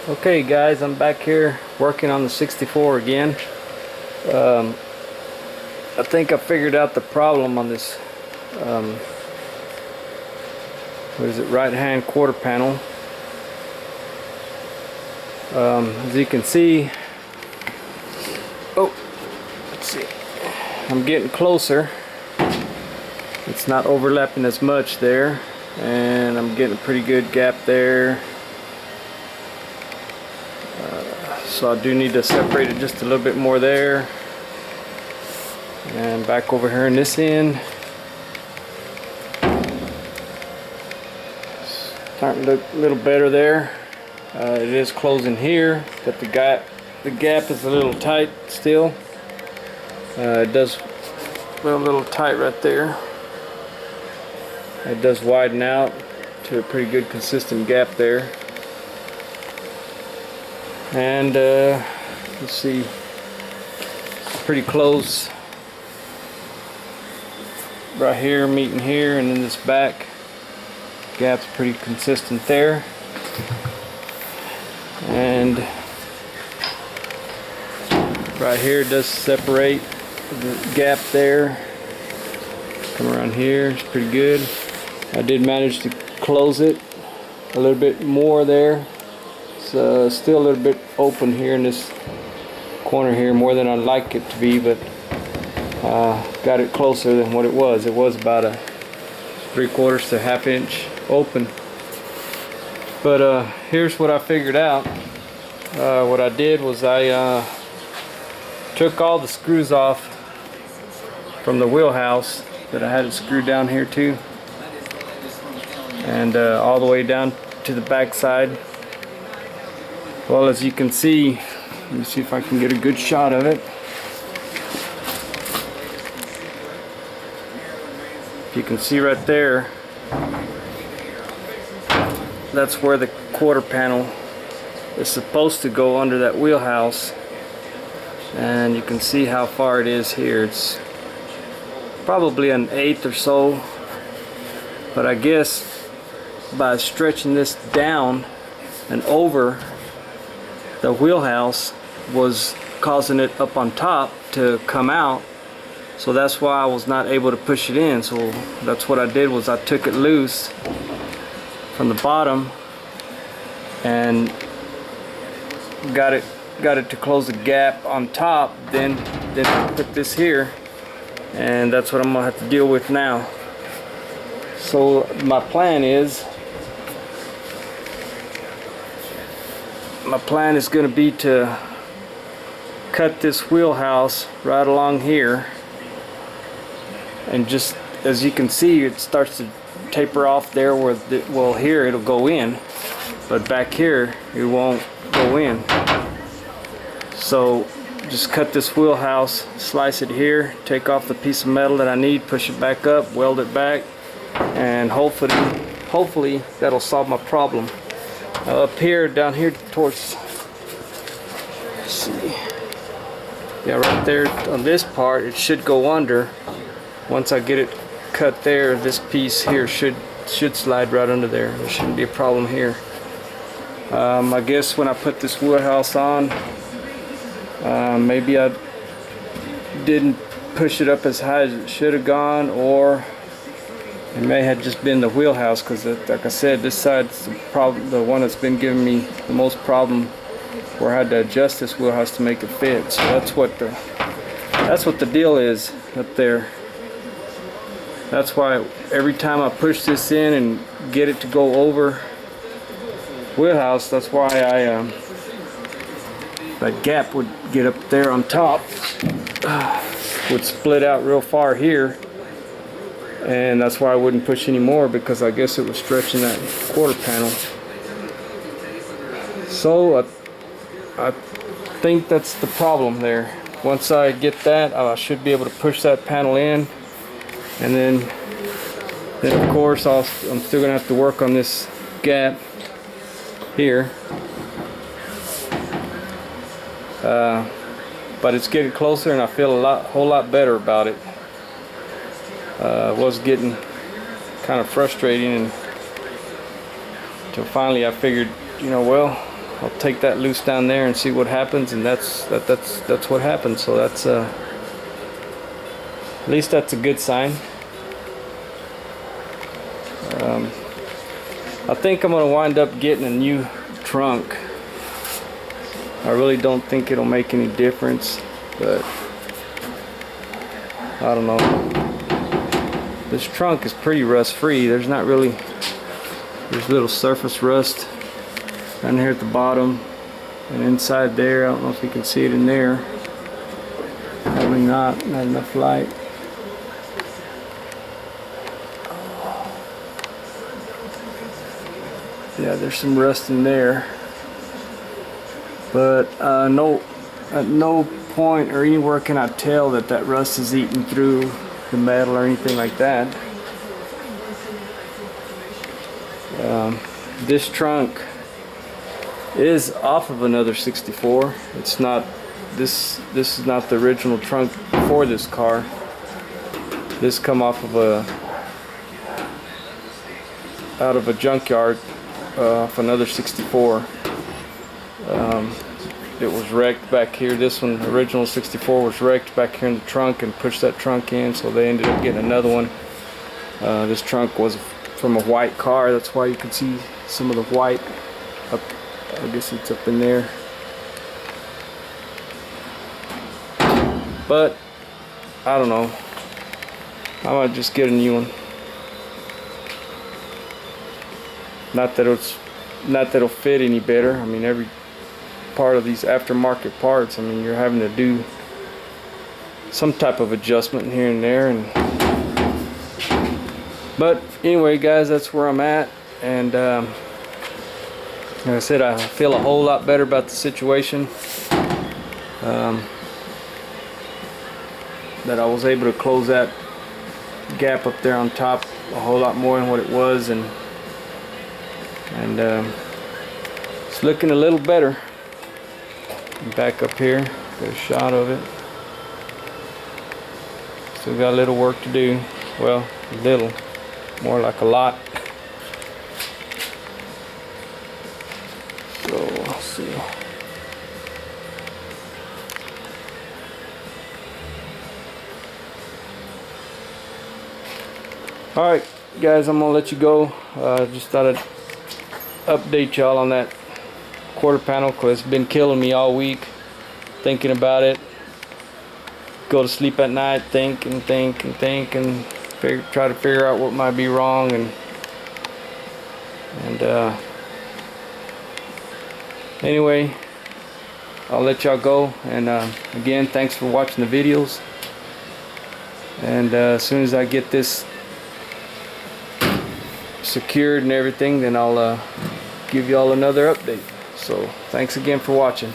Okay guys, I'm back here working on the 64 again. I think I figured out the problem on this what is it, right hand quarter panel. As you can see, let's see, I'm getting closer. It's not overlapping as much there, and I'm getting a pretty good gap there. So I do need to separate it just a little bit more there. And back over here in this end. Starting to look a little better there. It is closing here, but the gap is a little tight still. It does feel a little tight right there. It does widen out to a pretty good consistent gap there. And let's see, pretty close right here, meeting here, and then this back gap's pretty consistent there. And right here it does separate the gap there. Come around here, it's pretty good. I did manage to close it a little bit more there. It's still a little bit open here in this corner here, more than I'd like it to be, but got it closer than what it was. It was about a 3/4 to 1/2 inch open. But here's what I figured out. What I did was I took all the screws off from the wheelhouse that I had it screwed down here too, and all the way down to the back side. Well, as you can see, let me see if I can get a good shot of it. You can see right there, that's where the quarter panel is supposed to go under that wheelhouse, and you can see how far it is here. It's probably an 1/8 or so, but I guess by stretching this down and over, the wheelhouse was causing it up on top to come out, so that's why I was not able to push it in. So that's what I did, was I took it loose from the bottom and got it to close the gap on top, then put this here, and that's what I'm gonna have to deal with now. So my plan is going to be to cut this wheelhouse right along here, and just as you can see, it starts to taper off there where well, here it'll go in, but back here it won't go in. So just cut this wheelhouse, slice it here, take off the piece of metal that I need, push it back up, weld it back, and hopefully that'll solve my problem. Up here, down here towards, let's see, yeah, right there on this part, it should go under. Once I get it cut there, this piece here should slide right under there. There shouldn't be a problem here. I guess when I put this wheelhouse on, maybe I didn't push it up as high as it should have gone, or it may have just been the wheelhouse, because like I said, this side's the one that's been giving me the most problem, where I had to adjust this wheelhouse to make it fit. So that's what the deal is up there. That's why every time I push this in and get it to go over wheelhouse, that's why that gap would get up there on top, would split out real far here. And that's why I wouldn't push anymore, because I guess it was stretching that quarter panel. So I think that's the problem there. Once I get that, I should be able to push that panel in, and then of course I'm still gonna have to work on this gap here. But it's getting closer, and I feel a whole lot better about it. Was getting kind of frustrating, and until finally I figured, you know, well, I'll take that loose down there and see what happens, and that's what happens. So that's at least that's a good sign. I think I'm gonna wind up getting a new trunk. I really don't think it'll make any difference, but I don't know. This trunk is pretty rust free. There's little surface rust down here at the bottom and inside there. I don't know if you can see it in there. Probably not enough light. Yeah, there's some rust in there, but at no point or anywhere can I tell that rust is eating through the metal or anything like that. This trunk is off of another 64. It's not this is not the original trunk for this car. This come off of out of a junkyard off another 64. It was wrecked back here. This one, the original 64, was wrecked back here in the trunk and pushed that trunk in, so they ended up getting another one. This trunk was from a white car. That's why you can see some of the white up. I guess it's up in there. But I don't know. I might just get a new one. Not that it'll fit any better. I mean, every part of these aftermarket parts, I mean, you're having to do some type of adjustment here and there. But anyway, guys, that's where I'm at, and like I said, I feel a whole lot better about the situation. That I was able to close that gap up there on top a whole lot more than what it was, and it's looking a little better. Back up here, get a shot of it. Still got a little work to do. Well, a little, more like a lot. So let's see. All right, guys, I'm gonna let you go. Just thought I'd update y'all on that quarter panel, because it's been killing me all week thinking about it. Go to sleep at night, think and try to figure out what might be wrong, and anyway, I'll let y'all go, and again, thanks for watching the videos, and as soon as I get this secured and everything, then I'll give y'all another update. So thanks again for watching.